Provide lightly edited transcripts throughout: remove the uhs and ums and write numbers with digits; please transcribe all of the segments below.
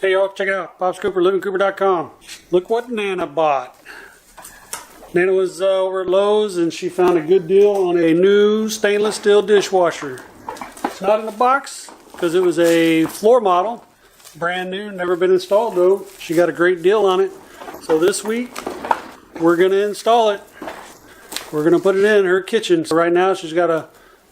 Hey y'all, check it out. Bob's Cooper, LivingCooper.com. Look what Nana bought. Nana was over at Lowe's and she found a good deal on a new stainless steel dishwasher. It's not in the box because it was a floor model. Brand new, never been installed though. She got a great deal on it. So this week, we're going to install it. We're going to put it in her kitchen. So right now she's got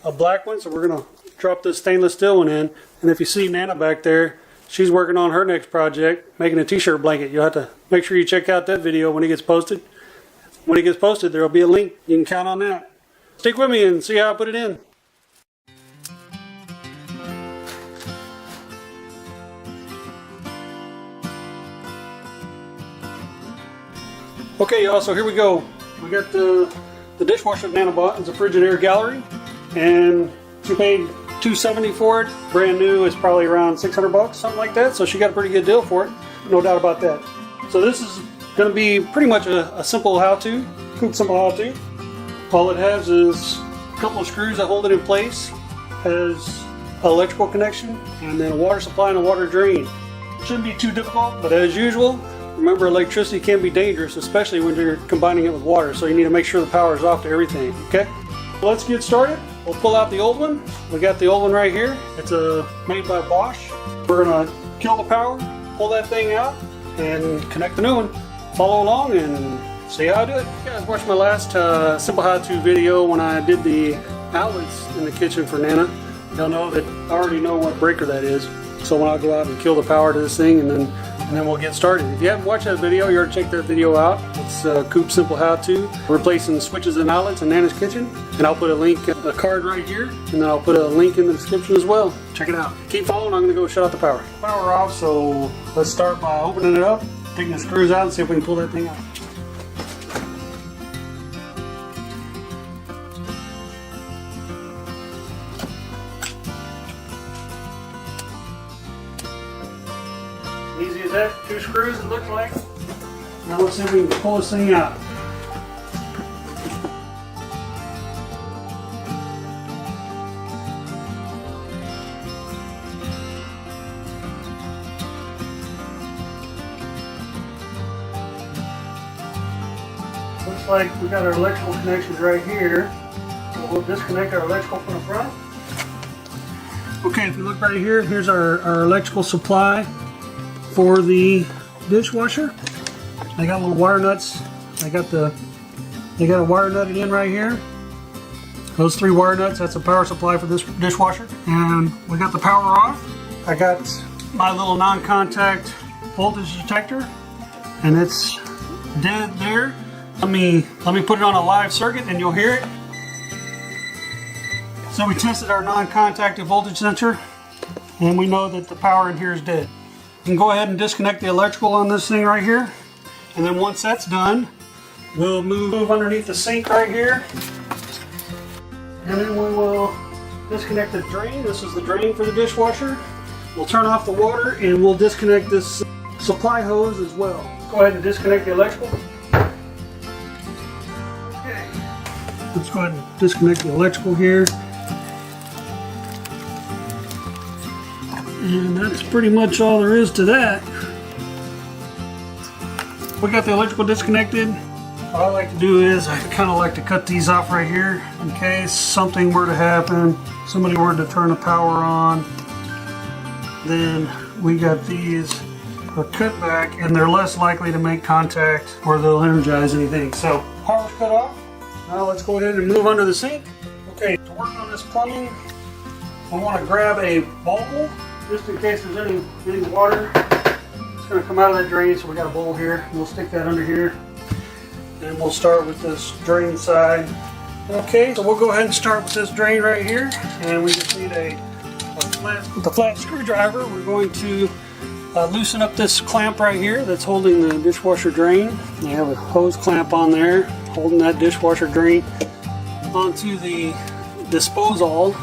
a black one, so we're going to drop this stainless steel one in. And if you see Nana back there, she's working on her next project, making a t-shirt blanket. You'll have to make sure you check out that video when it gets posted. When it gets posted, there will be a link. You can count on that. Stick with me and see how I put it in. Okay, y'all, so here we go. We got the dishwasher that Nana bought. It's a Frigidaire Gallery, and she paid $270 for it. Brand new is probably around $600, something like that. So she got a pretty good deal for it, no doubt about that. So this is going to be pretty much a simple how-to, Coop simple how-to. All it has is a couple of screws that hold it in place, has an electrical connection, and then a water supply and a water drain. Shouldn't be too difficult, but as usual, remember electricity can be dangerous, especially when you're combining it with water. So you need to make sure the power is off to everything. Okay, let's get started. We'll pull out the old one. We got the old one right here. It's made by Bosch. We're gonna kill the power, pull that thing out, and connect the new one. Follow along and see how I do it. You guys watched my last simple how-to video when I did the outlets in the kitchen for Nana. You'll know that I already know what breaker that is. So when I go out and kill the power to this thing, and then we'll get started. If you haven't watched that video, you ought to check that video out. It's Coop Simple How To, replacing switches and outlets in Nana's kitchen. And I'll put a link, a card right here, and then I'll put a link in the description as well. Check it out. Keep following, I'm gonna go shut off the power. Power off, so let's start by opening it up, taking the screws out and see if we can pull that thing out. Easy as that, 2 screws it looks like. Now let's see if we can pull this thing out. Looks like we got our electrical connections right here. So we'll disconnect our electrical from the front. Okay, if you look right here, here's our electrical supply for the dishwasher. They got little wire nuts. They got a wire nutted in right here. Those 3 wire nuts, that's a power supply for this dishwasher. And we got the power off. I got my little non-contact voltage detector, and it's dead there. Let me put it on a live circuit and you'll hear it. So we tested our non-contact voltage sensor, and we know that the power in here is dead. You can go ahead and disconnect the electrical on this thing right here, and then once that's done, we'll move underneath the sink right here, and then we will disconnect the drain. This is the drain for the dishwasher. We'll turn off the water and we'll disconnect this supply hose as well. Go ahead and disconnect the electrical. Okay, let's go ahead and disconnect the electrical here. And that's pretty much all there is to that. We got the electrical disconnected. What I like to do is I kind of like to cut these off right here in case something were to happen, somebody were to turn the power on, then we got these are cut back and they're less likely to make contact or they'll energize anything. So power's cut off. Now let's go ahead and move under the sink. Okay, to work on this plumbing, I want to grab a bowl just in case there's any water. It's going to come out of that drain, so we got a bowl here. We'll stick that under here, and we'll start with this drain side. Okay, so we'll go ahead and start with this drain right here, and we just need with a flat screwdriver. We're going to loosen up this clamp right here that's holding the dishwasher drain. You have a hose clamp on there holding that dishwasher drain onto the disposal.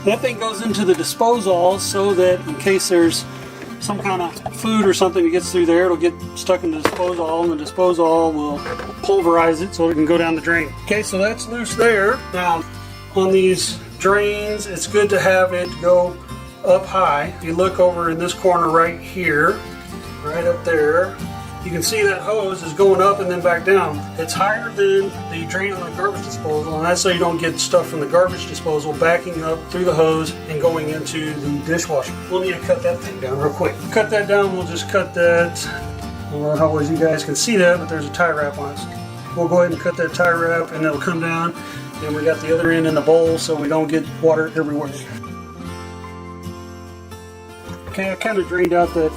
That thing goes into the disposal so that in case there's some kind of food or something that gets through there, it'll get stuck in the disposal, and the disposal will pulverize it so it can go down the drain. Okay, so that's loose there. Now, on these drains, it's good to have it go up high. If you look over in this corner right here, right up there, you can see that hose is going up and then back down. It's higher than the drain on the garbage disposal, and that's so you don't get stuff from the garbage disposal backing up through the hose and going into the dishwasher. We'll need to cut that thing down real quick. Cut that down, we'll just cut that. I don't know how well you guys can see that, but there's a tie wrap on it. We'll go ahead and cut that tie wrap and it'll come down. And we got the other end in the bowl so we don't get water everywhere. Okay, I kind of drained out that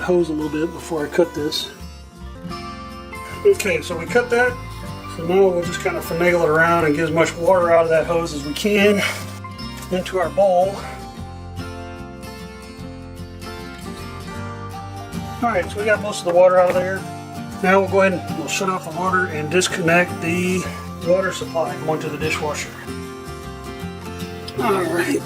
hose a little bit before I cut this. Okay, so we cut that. So now we'll just kind of finagle it around and get as much water out of that hose as we can into our bowl. Alright, so we got most of the water out of there. Now we'll go ahead and we'll shut off the water and disconnect the water supply going to the dishwasher. Alright,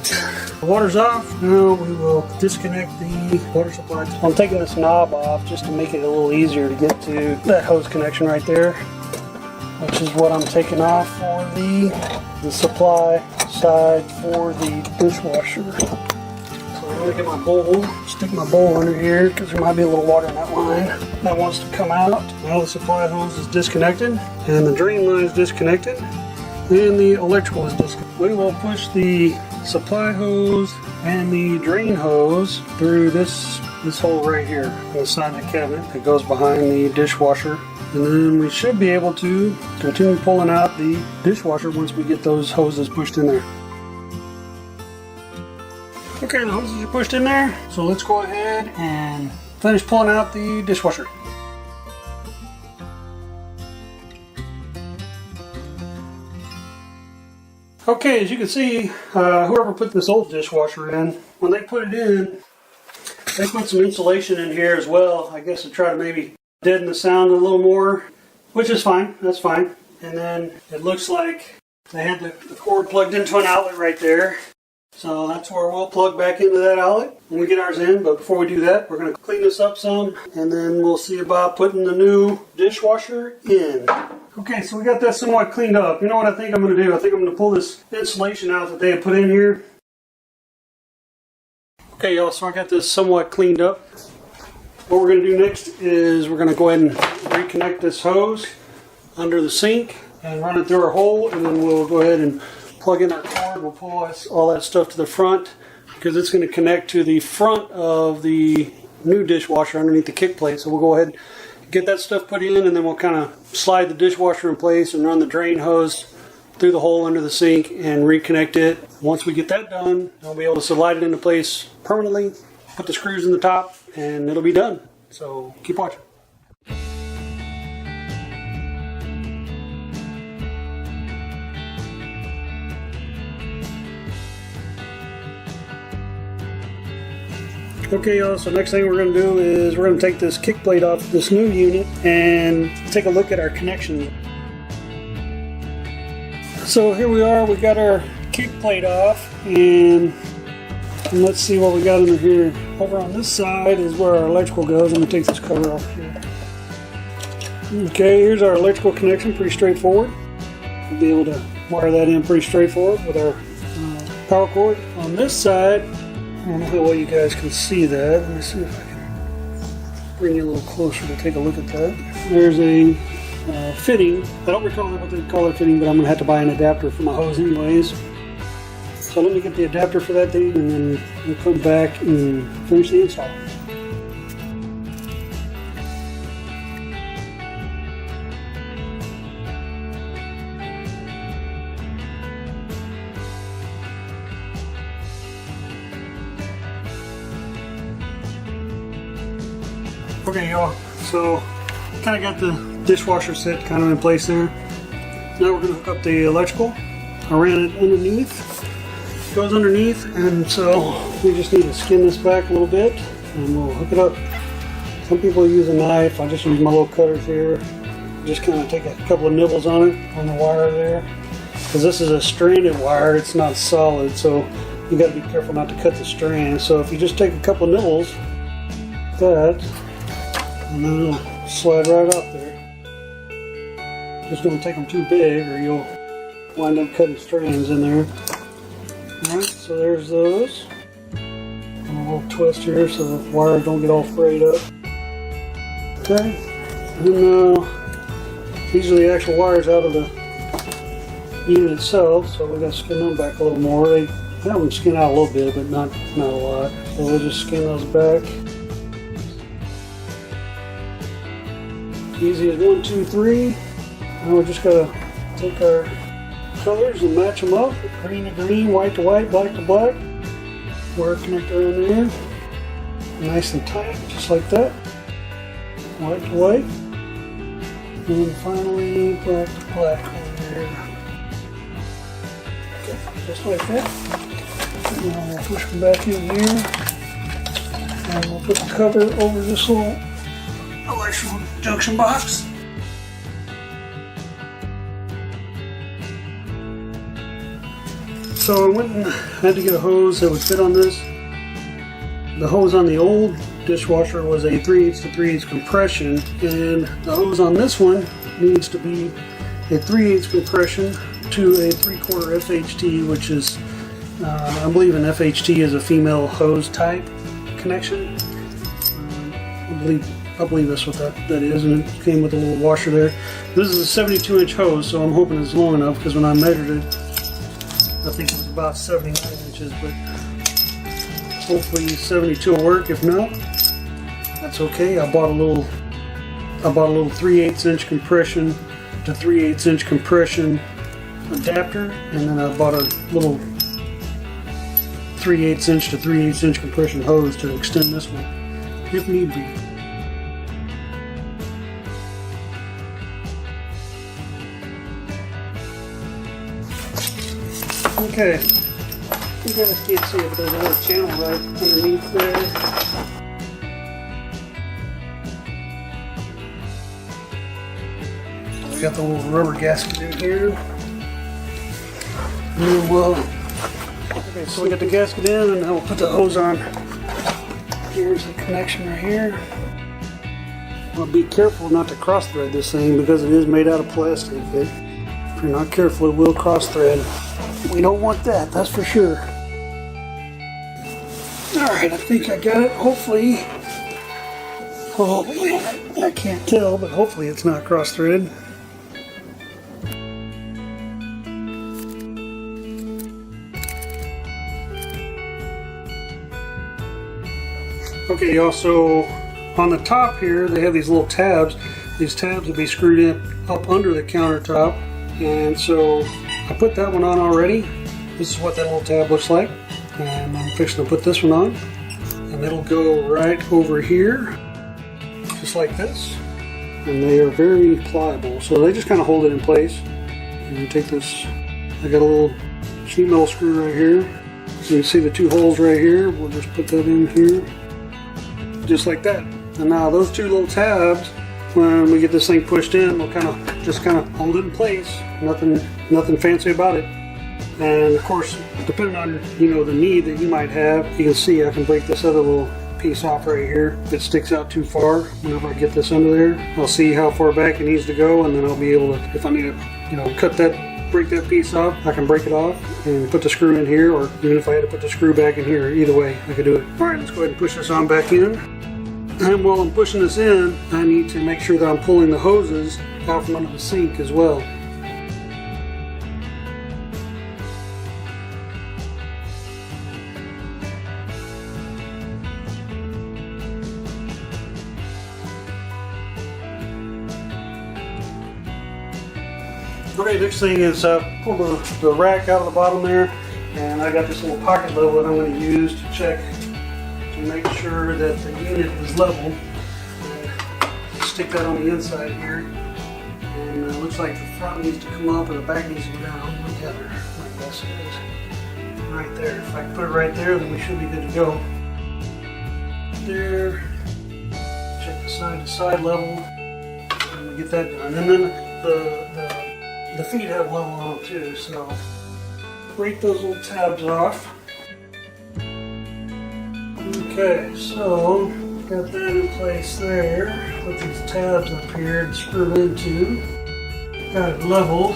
the water's off. Now we will disconnect the water supply. I'm taking this knob off just to make it a little easier to get to that hose connection right there, which is what I'm taking off for the supply side for the dishwasher. So I'm going to get my bowl, stick my bowl under here because there might be a little water in that line that wants to come out. Now the supply hose is disconnected and the drain line is disconnected. And the electrical is disconnected. We will push the supply hose and the drain hose through this hole right here on the side of the cabinet that goes behind the dishwasher. And then we should be able to continue pulling out the dishwasher once we get those hoses pushed in there. Okay, the hoses are pushed in there. So let's go ahead and finish pulling out the dishwasher. Okay, as you can see, whoever put this old dishwasher in, when they put it in, they put some insulation in here as well, I guess to try to maybe deaden the sound a little more, which is fine, that's fine. And then it looks like they had the cord plugged into an outlet right there. So that's where we'll plug back into that outlet when we get ours in. But before we do that, we're going to clean this up some, and then we'll see about putting the new dishwasher in. Okay, so we got that somewhat cleaned up. You know what I think I'm going to do? I think I'm going to pull this insulation out that they had put in here. Okay, y'all, so I got this somewhat cleaned up. What we're going to do next is we're going to go ahead and reconnect this hose under the sink and run it through our hole, and then we'll go ahead and plug in our cord. We'll pull all that stuff to the front because it's going to connect to the front of the new dishwasher underneath the kick plate. So we'll go ahead and get that stuff put in, and then we'll kind of slide the dishwasher in place and run the drain hose through the hole under the sink and reconnect it. Once we get that done, I'll be able to slide it into place permanently, put the screws in the top, and it'll be done. So keep watching. Okay, y'all, so next thing we're going to do is we're going to take this kick plate off this new unit and take a look at our connection. So here we are, we got our kick plate off, and let's see what we got under here. Over on this side is where our electrical goes. Let me take this cover off here. Okay, here's our electrical connection, pretty straightforward. We'll be able to wire that in pretty straightforward with our power cord. On this side, I don't know how well you guys can see that. Let me see if I can bring you a little closer to take a look at that. There's a fitting. I don't recall what they call it fitting, but I'm going to have to buy an adapter for my hose anyways. So let me get the adapter for that thing, and then we'll come back and finish the install. Okay, y'all, so kind of got the dishwasher set kind of in place there. Now we're going to hook up the electrical. I ran it underneath. It goes underneath, and so we just need to skin this back a little bit, and we'll hook it up. Some people use a knife. I just use my little cutters here. Just kind of take a couple of nibbles on it, on the wire there. Because this is a stranded wire, it's not solid, so you got to be careful not to cut the strand. So if you just take a couple of nibbles, like that, and then it'll slide right off there. Just don't take them too big or you'll wind up cutting strands in there. Alright, so there's those. little twist here so the wires don't get all frayed up. Okay, and these are the actual wires out of the unit itself, so we got to skin them back a little more. They have them skin out a little bit, but not a lot. So we'll just skin those back. Easy as 1, 2, 3. Now we just gotta take our colors and match them up. Green to green, white to white, black to black. Wire connector in there. Nice and tight, just like that. White to white. And finally, black to black in there. Okay, just like that. And then we'll push them back in here. And we'll put the cover over this little electrical junction box. So I went and had to get a hose that would fit on this. The hose on the old dishwasher was a 3/8 to 3/8 compression, and the hose on this one needs to be a 3/8 compression to a 3/4 FHT, which is, I believe an FHT is a female hose type connection. I believe that's what that is, and it came with a little washer there. This is a 72-inch hose, so I'm hoping it's long enough, because when I measured it, I think it was about 79 inches, but hopefully 72 will work. If not, that's okay. I bought a little 3/8 inch compression to 3/8 inch compression adapter, and then I bought a little 3/8 inch to 3/8 inch compression hose to extend this one, if need be. Okay, you guys can't see it, but there's a little channel right underneath there. We got the little rubber gasket in here. And then okay, so we got the gasket in, and now we'll put the hose on. Here's the connection right here. Well, be careful not to cross thread this thing because it is made out of plastic. If you're not careful, it will cross thread. We don't want that, that's for sure. Alright, I think I got it. Hopefully, I can't tell, but hopefully it's not cross-threaded. Okay, also on the top here, they have these little tabs. These tabs will be screwed in up under the countertop, and so I put that one on already. This is what that little tab looks like. And I'm fixing to put this one on. And it'll go right over here, just like this. And they are very pliable, so they just kind of hold it in place. And you take this, I got a little sheet metal screw right here. So you can see the two holes right here. We'll just put that in here, just like that. And now those two little tabs, when we get this thing pushed in, we'll just kind of hold it in place. Nothing fancy about it. And of course, depending on the need that you might have, you can see I can break this other little piece off right here. If it sticks out too far, whenever I get this under there, I'll see how far back it needs to go, and then I'll be able to, if I need to, break that piece off, I can break it off and put the screw in here, or even if I had to put the screw back in here, either way, I could do it. All right, let's go ahead and push this on back in. And while I'm pushing this in, I need to make sure that I'm pulling the hoses out from under the sink as well. Okay, next thing is pull the rack out of the bottom there, and I got this little pocket level that I'm going to use to check to make sure that the unit is level. Stick that on the inside here, and it looks like the front needs to come up and the back needs to go down together. Like this is right there. If I can put it right there, then we should be good to go. There. Check the side to side level, and we get that done. And then the feet have level on them too, so break those little tabs off. Okay, so got that in place there. Put these tabs up here and screw into. Got it leveled.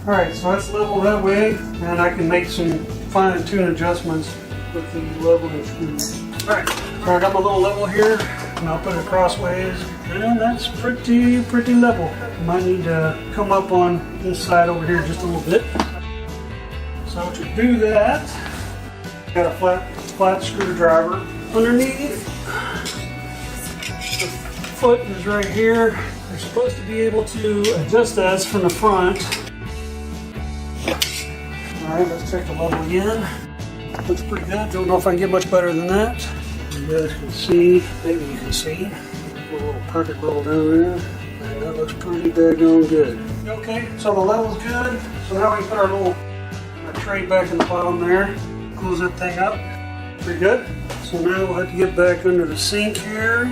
Alright, so that's level that way, and I can make some fine-tune adjustments with the leveling screws. Alright, so I got my little level here, and I'll put it crossways, and that's pretty level. Might need to come up on this side over here just a little bit. So to do that, got a flat screwdriver underneath. The foot is right here. You're supposed to be able to adjust that from the front. Alright, let's check the level again. Looks pretty good. Don't know if I can get much better than that. You guys can see, maybe you can see, a little perfect level down there. And that looks pretty daggone good. Okay, so the level's good. So now we can put our little tray back in the bottom there. Close that thing up. Pretty good. So now we'll have to get back under the sink here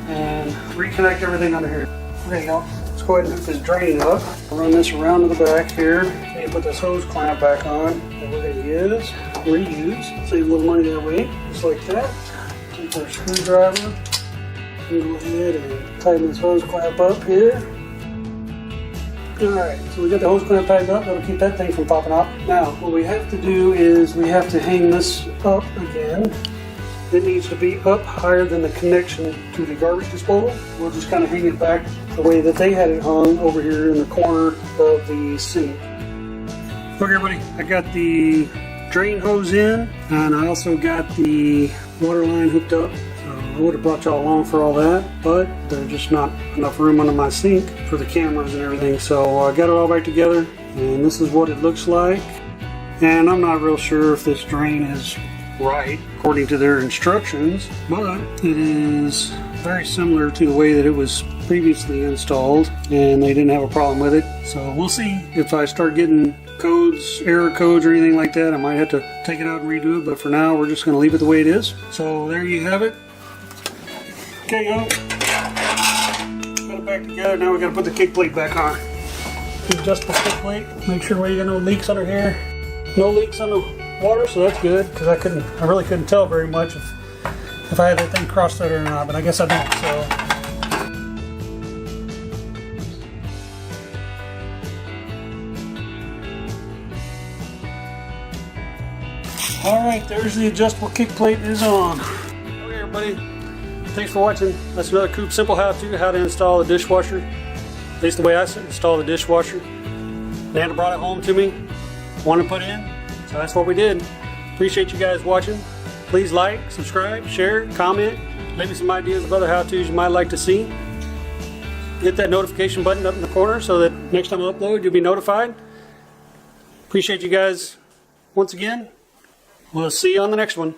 and reconnect everything under here. There you go. Let's go ahead and hook this drain up. Run this around to the back here. And put this hose clamp back on that we're going to reuse. Save a little money that way. Just like that. Take our screwdriver. And go ahead and tighten this hose clamp up here. Alright, so we got the hose clamp tightened up. That'll keep that thing from popping out. Now, what we have to do is we have to hang this up again. It needs to be up higher than the connection to the garbage disposal. We'll just kind of hang it back the way that they had it hung over here in the corner of the sink. Okay everybody, I got the drain hose in, and I also got the water line hooked up. So I would have brought y'all along for all that, but there's just not enough room under my sink for the cameras and everything. So I got it all back together, and this is what it looks like. And I'm not real sure if this drain is right according to their instructions, but it is very similar to the way that it was previously installed, and they didn't have a problem with it. So we'll see if I start getting codes, error codes or anything like that. I might have to take it out and redo it, but for now we're just going to leave it the way it is. So there you have it. Okay, go. Put it back together. Now we got to put the kick plate back on. Adjust the kick plate. Make sure we got no leaks under here. No leaks on the water, so that's good, because I really couldn't tell very much if I had that thing cross-threaded or not, but I guess I don't. So. Alright, there's the adjustable kick plate is on. Okay everybody, thanks for watching. That's another Coop simple how-to, how to install a dishwasher. At least the way I install the dishwasher. Nana brought it home to me, wanted to put in, so that's what we did. Appreciate you guys watching. Please like, subscribe, share, comment, leave me some ideas of other how-tos you might like to see. Hit that notification button up in the corner so that next time I upload you'll be notified. Appreciate you guys once again. We'll see you on the next one.